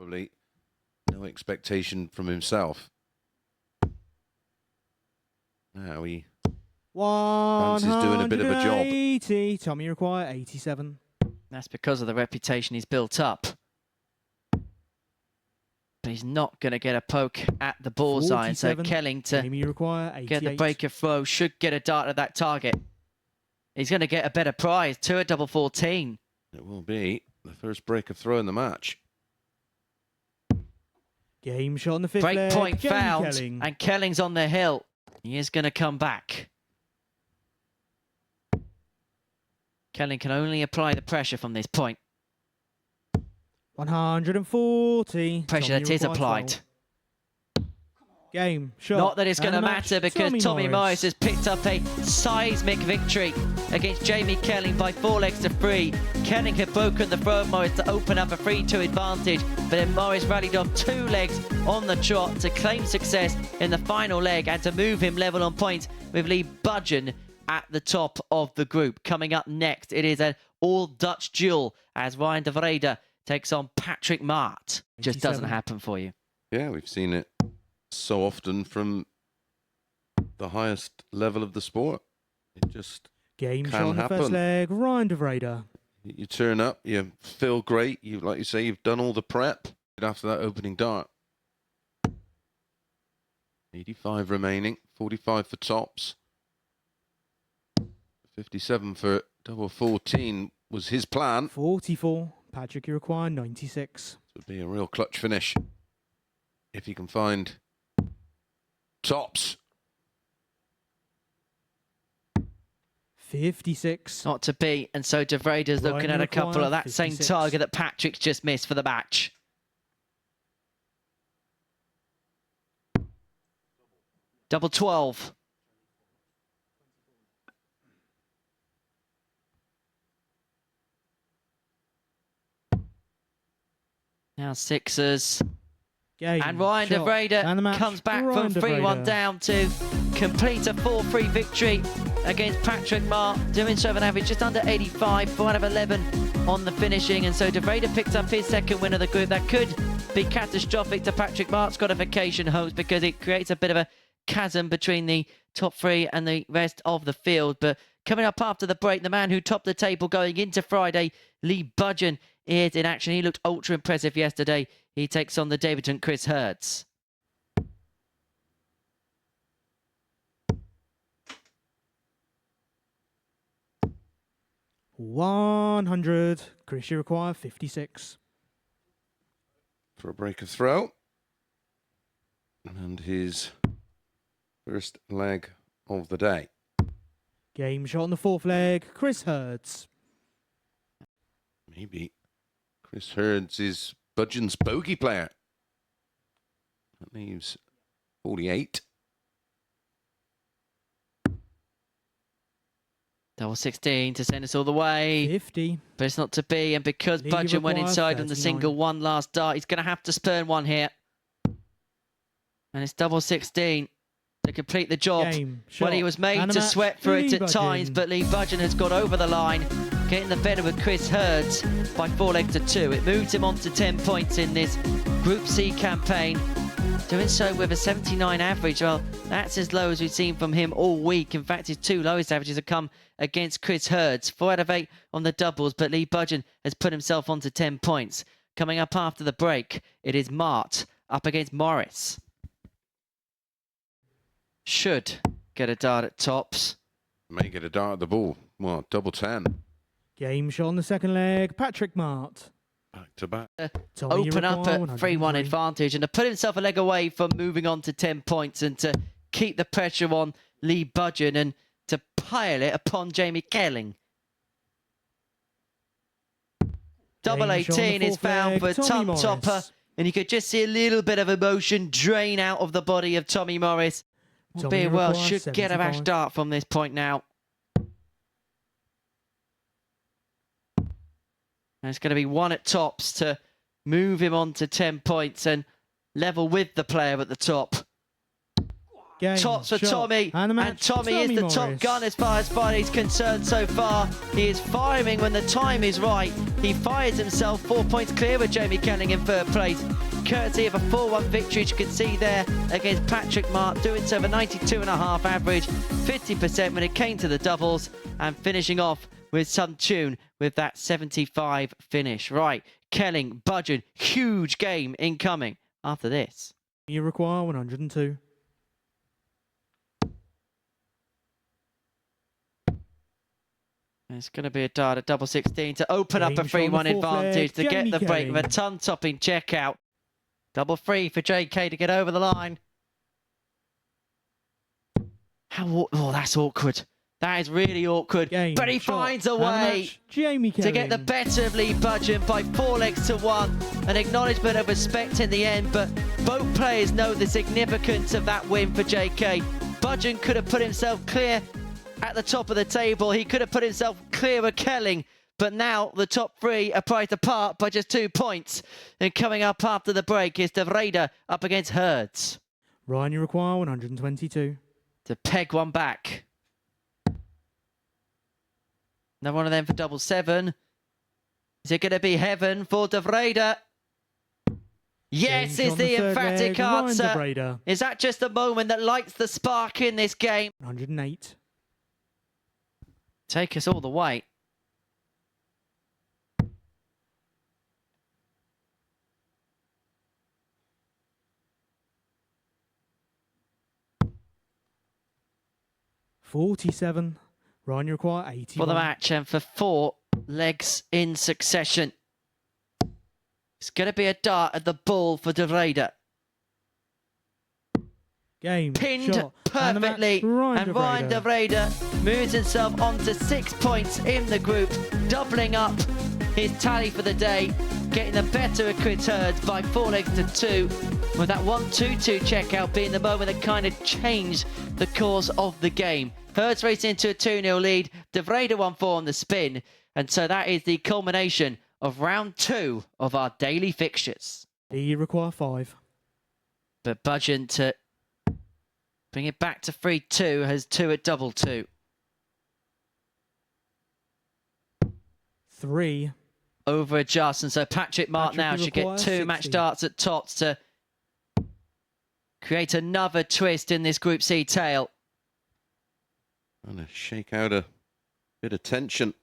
Probably no expectation from himself. Now he is doing a bit of a job. 180. Tommy require 87. That's because of the reputation he's built up. But he's not going to get a poke at the bullseye. And so Kelling to get the breaker throw should get a dart at that target. He's going to get a better prize. 2 at double 14. It will be the first breaker throw in the match. Game shot on the 5th break leg. Point Game found, Kelling. and Kelling's on the hill. He is going to come back. Kelling can only apply the pressure from this point. 140. Pressure that is applied. Game shot. Not that it's going to matter because Tommy Morris has picked up a seismic victory against Jamie Kelling by 4 legs to 3. Kelling had broken the throw of Morris to open up a 3-2 advantage, but then Morris rallied off 2 legs on the trot to claim success in the final leg and to move him level on points with Lee Budgeon at the top of the group. Coming up next, it is an all-Dutch duel as Ryan Devraider takes on Patrick Mart. Just doesn't happen for you. Yeah, we've seen it so often from the highest level of the sport. It just Game can shot on the happen. first leg. Ryan Devraider. You turn up, you feel great. You, like you say, you've done all the prep after that opening dart. 85 remaining, 45 for tops. 57 for double 14 was his plan. 44. Patrick, you require 96. It would be a real clutch finish if he can find tops. 56. Not to be, and so Devraider's looking at a couple of that 56. Same target that Patrick's just missed for the match. Double 12. Now sixes. Game, and Ryan Devraider comes back from 3-1 down to complete a 4-3 victory against Patrick Mart, doing so an average just under 85, 4 out of 11 on the finishing. And so Devraider picked up his second win of the group. That could be catastrophic to Patrick Mart's qualification hopes because it creates a bit of a chasm between the top 3 and the rest of the field. But coming up after the break, the man who topped the table going into Friday, Lee Budgeon, is in action. He looked ultra impressive yesterday. He takes on the debutant Chris Hertz. $100. Chris, you require 56. For a breaker throw. And his first leg of the day. Game shot on the 4th leg. Chris Hertz. Maybe Chris Hertz is Budgeon's bogey player. That leaves 48. Double 16 to send us all the way. 50. But it's not to be. And because Budgeon went inside on the single one last dart, he's going to have to spurn one here. And it's double 16 to complete the job. Well, he was made to sweat for it at times, but Lee Budgeon has got over the line, getting the better with Chris Hertz by 4 legs to 2. It moves him on to 10 points in this Group C campaign. Doing so with a 79 average. Well, that's as low as we've seen from him all week. In fact, his 2 lowest averages have come against Chris Hertz. 4 out of 8 on the doubles, but Lee Budgeon has put himself onto 10 points. Coming up after the break, it is Mart up against Morris. Should get a dart at tops. May get a dart at the ball. Well, double 10. Game shot on the 2nd leg. Patrick Mart. Back to back. Open up a 3-1 advantage and to put himself a leg away from moving on to 10 points and to keep the pressure on Lee Budgeon and to pile it upon Jamie Kelling. Double 18 is found for Tom Topper, and you could just see a little bit of emotion drain out of the body of Tommy Morris. Be well, should get a rash dart from this point now. And it's going to be 1 at tops to move him on to 10 points and level with the player at the top. Game, Tops for shot, Tommy. and the match, And Tommy is the top Morris. gun as far as firing is concerned so far. He is firing when the time is right. He fires himself 4 points clear with Jamie Kelling in third place, courtesy of a 4-1 victory, as you can see there, against Patrick Mart, doing so with a 92.5 average, 50% when it came to the doubles, and finishing off with some tune with that 75 finish. Right, Kelling, Budgeon, huge game incoming after this. You require 102. It's going to be a dart at double 16 to open up a Game shot on 3-1 the fourth advantage to leg, get Jamie the break with a Kelling. ton-topping checkout. Double 3 for JK to get over the line. Oh, that's awkward. That is really awkward. Game, but he shot, finds a and the way match, Jamie to get the Kelling. better of Lee Budgeon by 4 legs to 1. An acknowledgement of respect in the end, but both players know the significance of that win for JK. Budgeon could have put himself clear at the top of the table. He could have put himself clear of Kelling, but now the top 3 are priced apart by just 2 points. And coming up after the break is Devraider up against Herds Ryan, you require 122. to peg one back. Another one of them for double 7. Is it going to be heaven for Devraider? Yes, Game is shot on the the third emphatic leg, Ryan answer. Devraider. Is that just the moment that lights the spark in this game? 108. Take us all the way. $47. Ryan, you require 81. For the match and for 4 legs in succession. It's going to be a dart at the ball for Devraider. Game, Pinned shot, and the match, perfectly. And Ryan Devraider. Devraider moves himself on to 6 points in the group, doubling up his tally for the day, getting the better of Chris Herds by 4 legs to 2, with that 1-2-2 checkout being the moment that kind of changed the course of the game. Herds racing into a 2-0 lead, Devraider 1-4 on the spin, and so that is the culmination of round 2 of our daily fixtures. You require 5. But Budgeon to bring it back to 3-2 has 2 at double 2. 3. Over adjust, and so Patrick Mart now should get 2 match 60. darts at tots to create another twist in this Group C tail. Trying to shake out a bit of tension.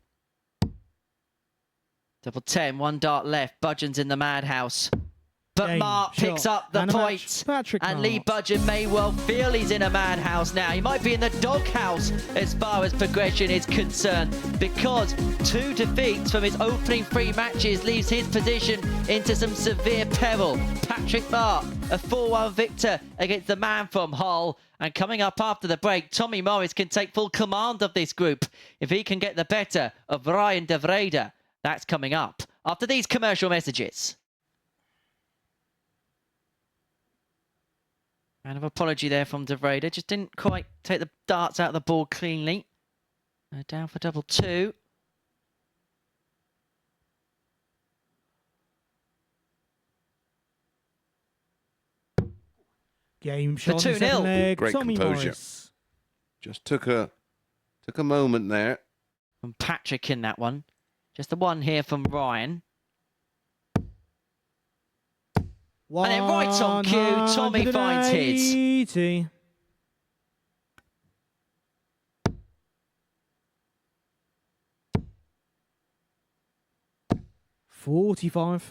Double 10, 1 dart left. Budgeon's in the madhouse. But Game, Mart picks shot, up the and a match, points. Patrick And Lee Mart. Budgeon may well feel he's in a madhouse now. He might be in the doghouse as far as progression is concerned, because 2 defeats from his opening 3 matches leaves his position into some severe peril. Patrick Mart, a 4-1 victor against the man from Hull. And coming up after the break, Tommy Morris can take full command of this group if he can get the better of Ryan Devraider. That's coming up after these commercial messages. Kind of apology there from Devraider. Just didn't quite take the darts out of the ball cleanly. Down for double 2. Game shot on the 2-0. second leg, Great Tommy composure. Morris. Just took a moment there. From Patrick in that one. Just the one here from Ryan. And then right on cue, Tommy finds his. 180. $45.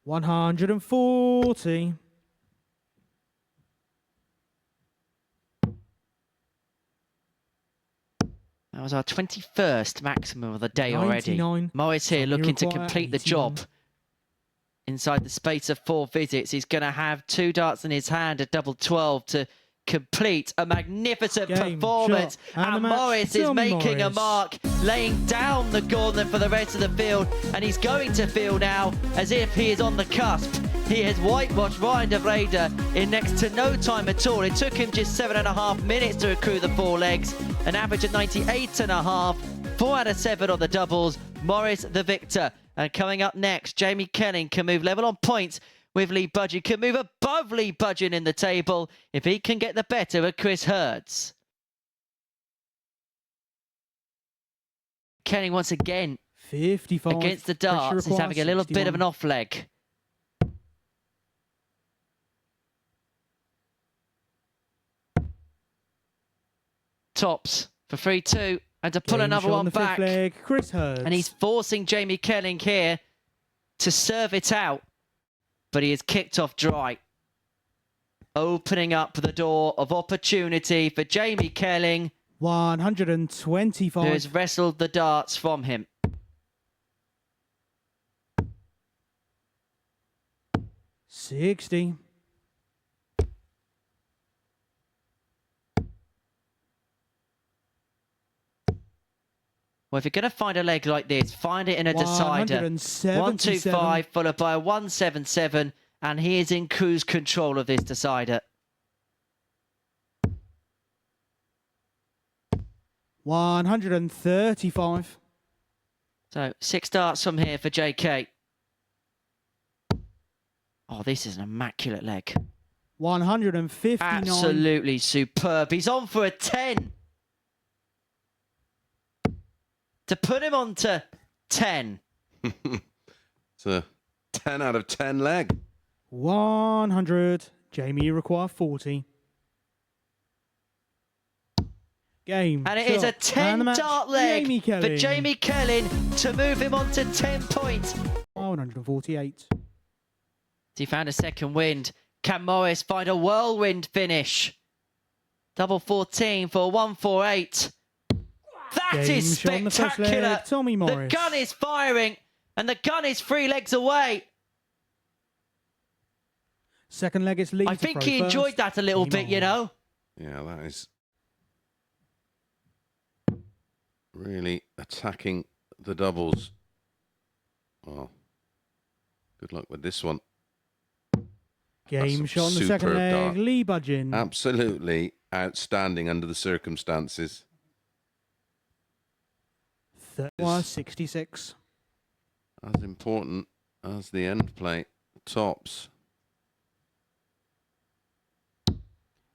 $140. That was our 21st maximum of the day already. 99. Morris here Tommy looking to require complete the 81. job. Inside the space of 4 visits, he's going to have 2 darts in his hand at double 12 to complete a magnificent Game, performance. shot, and the match, Morris is Tommy making a Morris. mark, laying down the gauntlet for the rest of the field, and he's going to feel now as if he is on the cusp. He has whitewashed Ryan Devraider in next to no time at all. It took him just 7.5 minutes to accrue the 4 legs, an average of 98.5, 4 out of 7 on the doubles. Morris the victor. And coming up next, Jamie Kelling can move level on points with Lee Budgeon, can move above Lee Budgeon in the table if he can get the better of Chris Hurds. Kelling once again 55 against the darts. He's having a little bit of an off leg. Tops for 3-2 and to pull another one back. Leg, Chris Hurds. And he's forcing Jamie Kelling here to serve it out. But he is kicked off dry. Opening up the door of opportunity for Jamie Kelling. 125. Who has wrestled the darts from him. $60. Well, if you're going to find a leg like this, find it in a decider. 125 followed by a 177, and he is in cruise control of this decider. 135. So 6 darts from here for JK. Oh, this is an immaculate leg. 159. Absolutely superb. He's on for a 10. To put him on to 10. It's a 10 out of 10 leg. 100. Jamie, you require 40. Game. And it is a 10 dart leg for Jamie Kelling to move him on to 10 points. 148. He found a second wind. Can Morris find a whirlwind finish? Double 14 for 148. That is spectacular. Tommy Morris. The gun is firing and the gun is 3 legs away. Second leg is Lee. I think he enjoyed that a little bit, you know. Yeah, that is really attacking the doubles. Well, good luck with this one. Game shot on the second leg, dart. Lee Budgeon. Absolutely outstanding under the circumstances. 66. As important as the end play. Tops.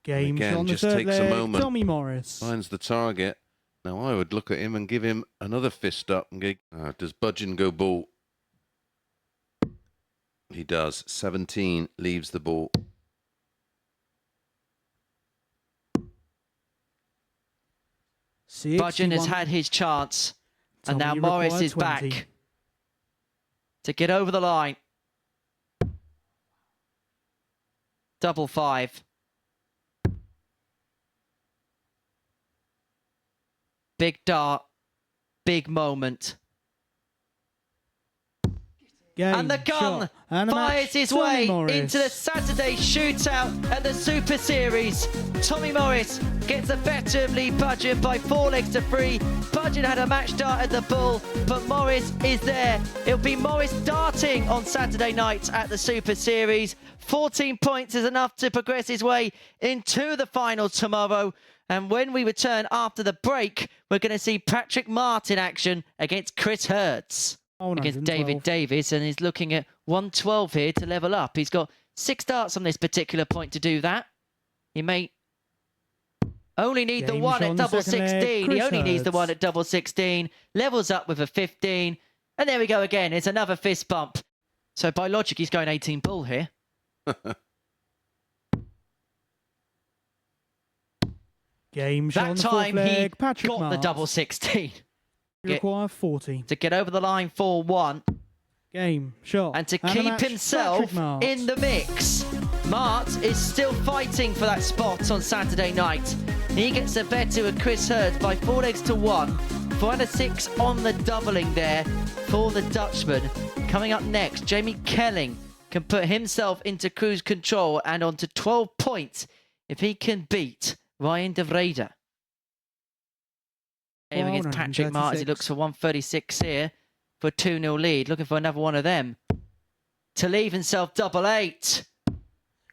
Game again, shot on the just third takes leg, a moment. Tommy Morris. Finds the target. Now I would look at him and give him another fist up and go, does Budgeon go ball? He does. 17 leaves the ball. Budgeon has had his chance. And now Morris is 20. back to get over the line. Double 5. Big dart. Big moment. Game, and the gun and fires his way into the Saturday shootout at the Super Series. Tommy Morris gets the better of Lee Budgeon by 4 legs to 3. Budgeon had a match dart at the Bull, but Morris is there. It'll be Morris darting on Saturday night at the Super Series. 14 points is enough to progress his way into the final tomorrow. And when we return after the break, we're going to see Patrick Mart in action against Chris Hurds. Against David Davis, and he's looking at 112 here to level up. He's got 6 darts on this particular point to do that. He may only need the one at double 16. He only needs the one at double 16. Levels up with a 15. And there we go again. It's another fist bump. So by logic, he's going 18 bull here. Game that time he Patrick got Mart. the double 16. Require 40 to get over the line 4-1. Game shot and to keep himself in the mix. Mart is still fighting for that spot on Saturday night. He gets the better of Chris Hurd by 4 legs to 1. 4 out of 6 on the doubling there for the Dutchman. Coming up next, Jamie Kelling can put himself into cruise control and onto 12 points if he can beat Ryan Devraider. Here against Patrick Mart as he looks for 136 here for a 2-0 lead. Looking for another one of them. To leave himself double 8.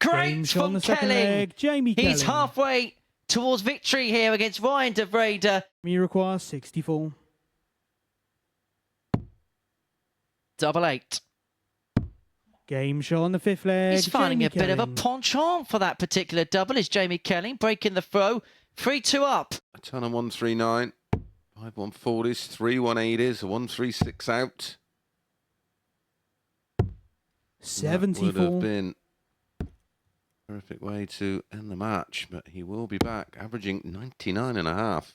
Great from Kelling. He's halfway towards victory here against Ryan Devraider. He requires 64. Double 8. Game shot on the fifth leg. He's finding Jamie a bit of a Kelling. penchant for that particular double. Is Jamie Kelling breaking the throw? 3-2 up. A ton of 139, 5 140s, 3 180s, a 136 out. 74. That would have been a terrific way to end the match, but he will be back, averaging 99.5.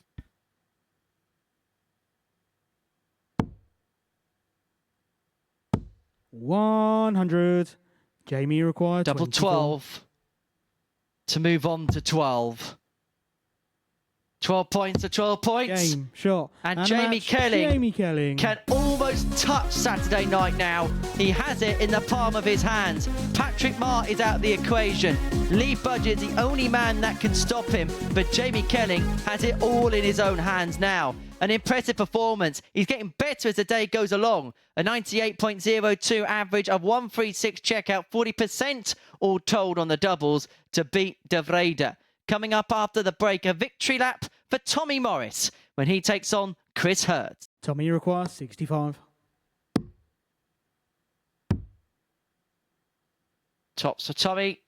$100. Jamie required Double 24. 12 to move on to 12. 12 points to 12 points. Game shot. And a Jamie match. Kelling Jamie Kelling. can almost touch Saturday night now. He has it in the palm of his hands. Patrick Mart is out of the equation. Lee Budgeon's the only man that can stop him, but Jamie Kelling has it all in his own hands now. An impressive performance. He's getting better as the day goes along. A 98.02 average, a 136 checkout, 40% all told on the doubles to beat Devraider. Coming up after the break, a victory lap for Tommy Morris when he takes on Chris Hurd. Tommy requires 65. Tops for Tommy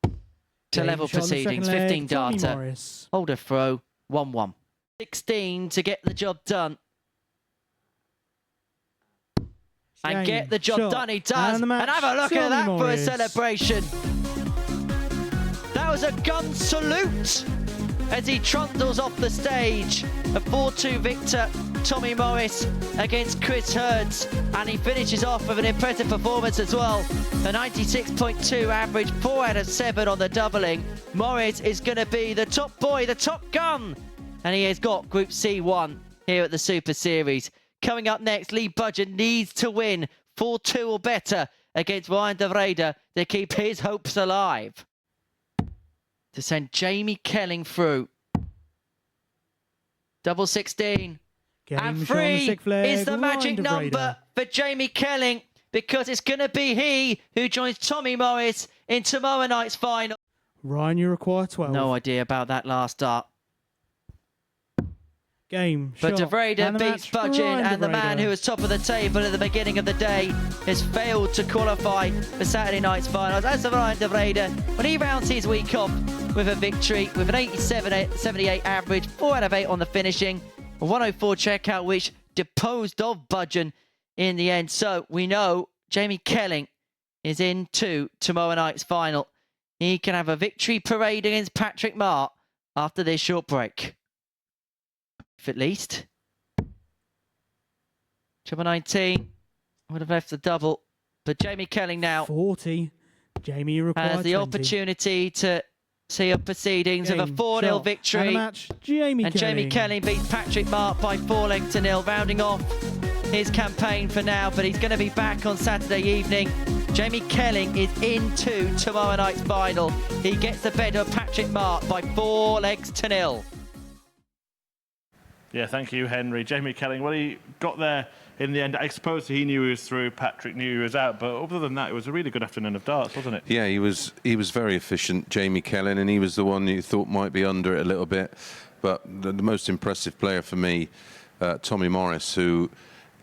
to Game level shot on the second proceedings. leg. 15 Tommy data. Morris. Hold a throw. 1-1. 16 to get the job done. And Game get the job shot. done. He does. And the match, have a look Tommy at that Morris. for a celebration. That was a gun salute as he trundles off the stage. A 4-2 victor, Tommy Morris against Chris Hurd. And he finishes off with an impressive performance as well. A 96.2 average, 4 out of 7 on the doubling. Morris is going to be the top boy, the top gun. And he has got Group C1 here at the Super Series. Coming up next, Lee Budgeon needs to win 4-2 or better against Ryan Devraider to keep his hopes alive. To send Jamie Kelling through. Double 16. Game And shot on the 3 sixth leg. is the magic Ryan number Devraider. for Jamie Kelling, because it's going to be he who joins Tommy Morris in tomorrow night's final. Ryan, you require 12. No idea about that last start. Game But shot. Devraider And the beats match, Budgeon, Ryan and the man Devraider. who was top of the table at the beginning of the day has failed to qualify for Saturday night's finals. As for Ryan Devraider, when he rounds his week off with a victory, with an 87.78 average, 4 out of 8 on the finishing, a 104 checkout, which deposed of Budgeon in the end. So we know Jamie Kelling is into tomorrow night's final. He can have a victory parade against Patrick Mart after this short break. If at least. Triple 19 would have left the double, but Jamie Kelling now 40. Jamie requires has the 20. opportunity to see a proceedings of a Game 4-0 shot. victory. And the match, Jamie And Kelling. Jamie Kelling beats Patrick Mart by 4-0, rounding off his campaign for now, but he's going to be back on Saturday evening. Jamie Kelling is into tomorrow night's final. He gets the better of Patrick Mart by 4-0. Yeah, thank you, Henry. Jamie Kelling, well, he got there in the end. I suppose he knew he was through, Patrick knew he was out, but other than that, it was a really good afternoon of darts, wasn't it? Yeah, he was very efficient, Jamie Kelling, and he was the one you thought might be under it a little bit. But the most impressive player for me, Tommy Morris, who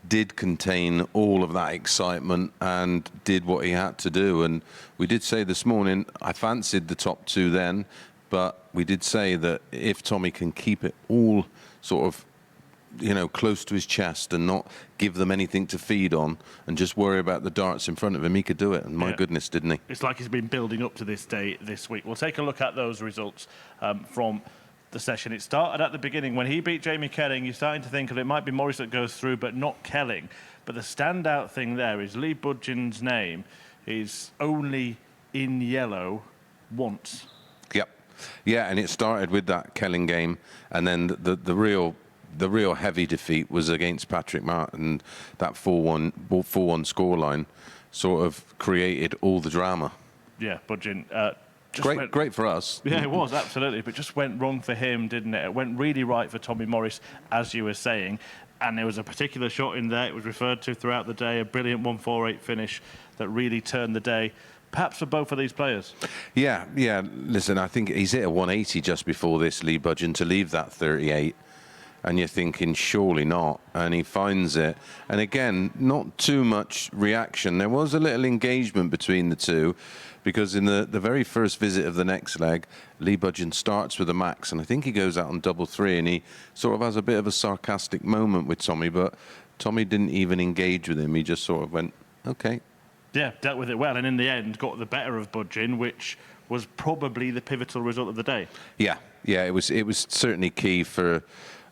did contain all of that excitement and did what he had to do. And we did say this morning, I fancied the top two then, but we did say that if Tommy can keep it all sort of, close to his chest and not give them anything to feed on and just worry about the darts in front of him, he could do it. And my goodness, didn't he? It's like he's been building up to this day this week. We'll take a look at those results from the session. It started at the beginning. When he beat Jamie Kelling, you're starting to think of it might be Morris that goes through, but not Kelling. But the standout thing there is Lee Budgeon's name is only in yellow once. Yep. Yeah, and it started with that Kelling game, and then the real heavy defeat was against Patrick Mart, and that 4-1 scoreline sort of created all the drama. Yeah, Budgeon. Great for us. Yeah, it was, absolutely. But just went wrong for him, didn't it? It went really right for Tommy Morris, as you were saying. And there was a particular shot in there, it was referred to throughout the day, a brilliant 148 finish that really turned the day, perhaps for both of these players. Yeah. Listen, I think he's hit a 180 just before this, Lee Budgeon, to leave that 38. and you're thinking, surely not, and he finds it. And again, not too much reaction. There was a little engagement between the two, because in the very first visit of the next leg, Lee Budgeon starts with a max, and I think he goes out on double three, and he sort of has a bit of a sarcastic moment with Tommy, but Tommy didn't even engage with him. He just sort of went, okay. Yeah, dealt with it well, and in the end got the better of Budgeon, which was probably the pivotal result of the day. Yeah, it was certainly key for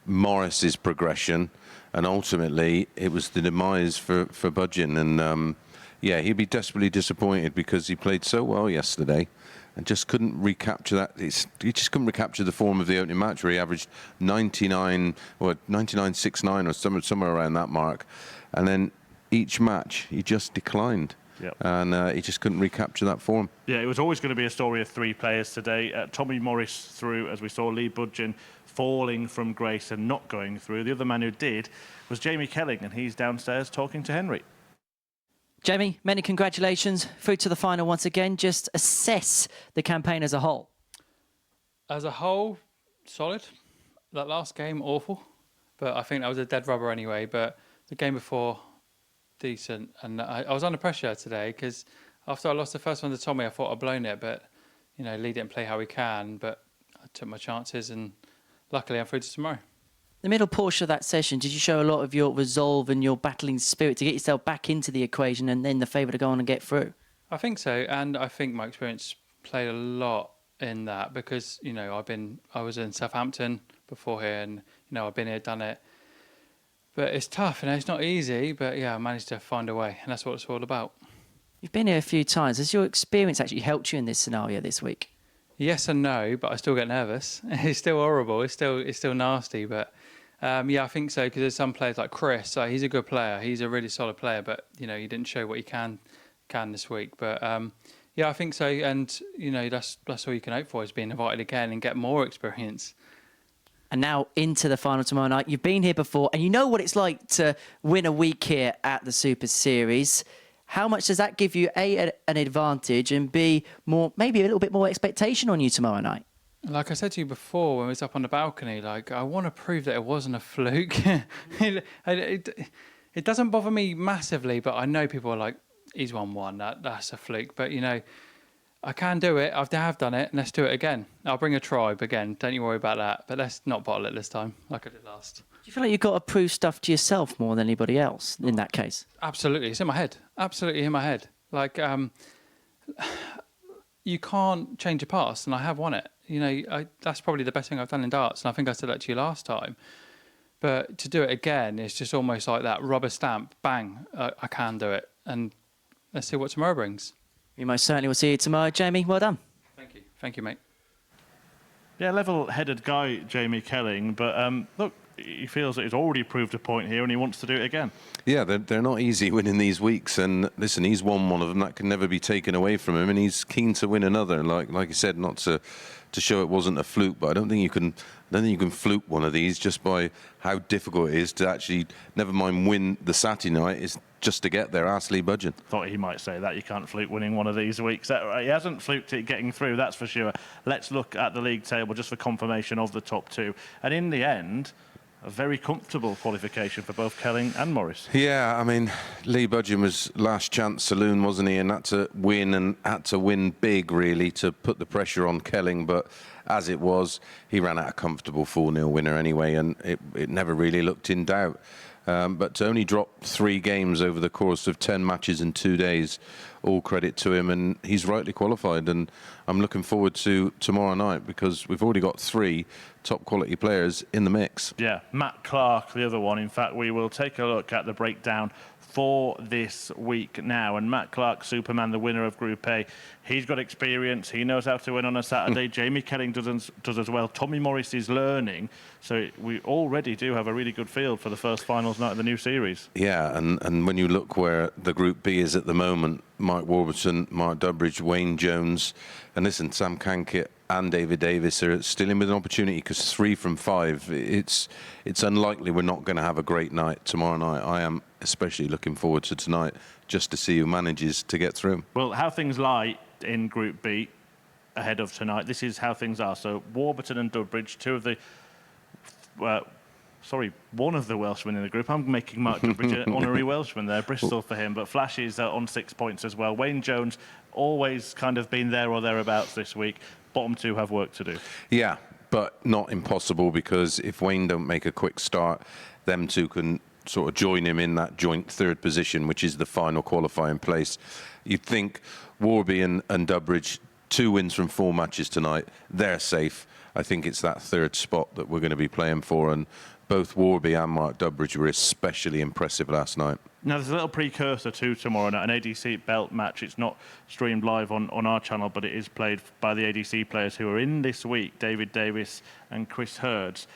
Morris's progression, and ultimately it was the demise for Budgeon. And yeah, he'd be desperately disappointed because he played so well yesterday and just couldn't recapture that. He just couldn't recapture the form of the opening match, where he averaged 99 or 99.69 or somewhere around that mark, and then each match he just declined. Yep. And he just couldn't recapture that form. Yeah, it was always going to be a story of three players today. Tommy Morris through, as we saw Lee Budgeon falling from grace and not going through. The other man who did was Jamie Kelling, and he's downstairs talking to Henry. Jamie, many congratulations. Through to the final once again. Just assess the campaign as a whole. As a whole, solid. That last game, awful. But I think that was a dead rubber anyway. But the game before, decent. And I was under pressure today because after I lost the first one to Tommy, I thought I'd blown it. But, you know, Lee didn't play how he can. But I took my chances, and luckily I'm through to tomorrow. The middle portion of that session, did you show a lot of your resolve and your battling spirit to get yourself back into the equation and then the favour to go on and get through? I think so. And I think my experience played a lot in that because, you know, I was in Southampton before here, and, you know, I've been here, done it. But it's tough, you know, it's not easy, but yeah, I managed to find a way, and that's what it's all about. You've been here a few times. Has your experience actually helped you in this scenario this week? Yes and no, but I still get nervous. It's still horrible. It's still nasty, but yeah, I think so, because there's some players like Chris. He's a good player. He's a really solid player, but, you know, he didn't show what he can this week. But yeah, I think so, and, you know, that's all you can hope for, is being invited again and get more experience. And now into the final tomorrow night. You've been here before, and you know what it's like to win a week here at the Super Series. How much does that give you, A, an advantage, and B, maybe a little bit more expectation on you tomorrow night? Like I said to you before when we was up on the balcony, like, I want to prove that it wasn't a fluke. It doesn't bother me massively, but I know people are like, he's won one, that's a fluke. But, you know, I can do it. I have done it, and let's do it again. I'll bring a tribe again. Don't you worry about that. But let's not bottle it this time, like I did last. Do you feel like you've got to prove stuff to yourself more than anybody else in that case? Absolutely. It's in my head. Absolutely in my head. Like, you can't change your past, and I have won it. You know, that's probably the best thing I've done in darts, and I think I said that to you last time. But to do it again, it's just almost like that rubber stamp, bang, I can do it. And let's see what tomorrow brings. We most certainly will see you tomorrow. Jamie, well done. Thank you. Thank you, mate. Yeah, level-headed guy, Jamie Kelling, but look, he feels that he's already proved a point here and he wants to do it again. Yeah, they're not easy winning these weeks, and listen, he's won one of them. That can never be taken away from him, and he's keen to win another. And like you said, not to show it wasn't a fluke, but I don't think you can fluke one of these just by how difficult it is to actually, never mind win the Saturday night, is just to get there. Ask Lee Budgeon. Thought he might say that. You can't fluke winning one of these weeks. He hasn't fluked it getting through, that's for sure. Let's look at the league table just for confirmation of the top two. And in the end, a very comfortable qualification for both Kelling and Morris. Yeah, I mean, Lee Budgeon was last chance saloon, wasn't he? And had to win, and had to win big, really, to put the pressure on Kelling. But as it was, he ran out a comfortable 4-0 winner anyway, and it never really looked in doubt. But to only drop 3 games over the course of 10 matches in 2 days, all credit to him, and he's rightly qualified. And I'm looking forward to tomorrow night, because we've already got 3 top quality players in the mix. Yeah, Matt Clark, the other one. In fact, we will take a look at the breakdown for this week now. And Matt Clark, Superman, the winner of Group A, he's got experience. He knows how to win on a Saturday. Jamie Kelling does as well. Tommy Morris is learning. So we already do have a really good field for the first finals night of the new series. Yeah, and when you look where the Group B is at the moment, Mike Warburton, Mark Durbridge, Wayne Jones, and listen, Sam Kankit and David Davis are still in with an opportunity, because 3 from 5, it's unlikely we're not going to have a great night tomorrow night. I am especially looking forward to tonight, just to see who manages to get through. Well, how things lie in Group B ahead of tonight, this is how things are. So Warburton and Durbridge, 2 of the sorry, one of the Welshmen in the group. I'm making Mart an honorary Welshman there, Bristol for him. But Flash is on 6 points as well. Wayne Jones, always kind of been there or thereabouts this week. Bottom two have work to do. Yeah, but not impossible, because if Wayne don't make a quick start, them two can sort of join him in that joint third position, which is the final qualifying place. You'd think Warby and Durbridge, 2 wins from 4 matches tonight, they're safe. I think it's that third spot that we're going to be playing for, and both Warby and Mark Durbridge were especially impressive last night. Now, there's a little precursor to tomorrow night, an ADC belt match. It's not streamed live on our channel, but it is played by the ADC players who are in this week, David Davis and Chris Hurds.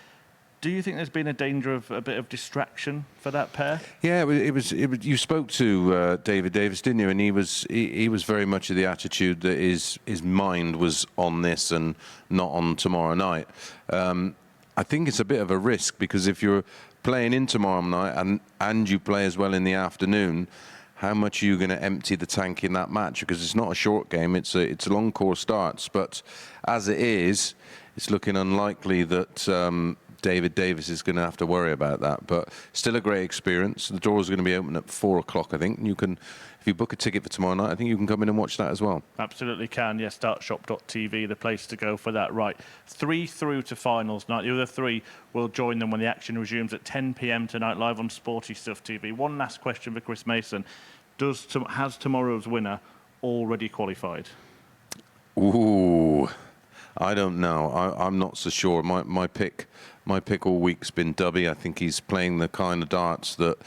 Do you think there's been a danger of a bit of distraction for that pair? Yeah, it was. You spoke to David Davis, didn't you? And he was very much of the attitude that his mind was on this and not on tomorrow night. I think it's a bit of a risk, because if you're playing in tomorrow night and you play as well in the afternoon, how much are you going to empty the tank in that match? Because it's not a short game; it's a long course starts. But as it is, it's looking unlikely that David Davis is going to have to worry about that. But still a great experience. The doors are going to be open at 4 o'clock, I think. And you can, if you book a ticket for tomorrow night, I think you can come in and watch that as well. Absolutely can. Yes, startshop.tv, the place to go for that. Right, 3 through to finals night. The other 3 will join them when the action resumes at 10 p.m. tonight, live on Sporty Stuff TV. One last question for Chris Mason. Has tomorrow's winner already qualified? Ooh, I don't know. I'm not so sure. My pick all week's been Dubby. I think he's playing the kind of darts that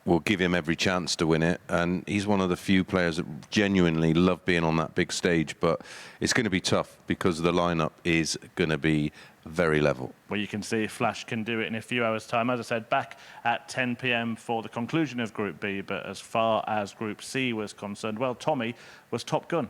will give him every chance to win it, and he's one of the few players that genuinely love being on that big stage. But it's going to be tough, because the lineup is going to be very level. Well, you can see if Flash can do it in a few hours' time. As I said, back at 10 p.m. for the conclusion of Group B. But as far as Group C was concerned, well, Tommy was top gun.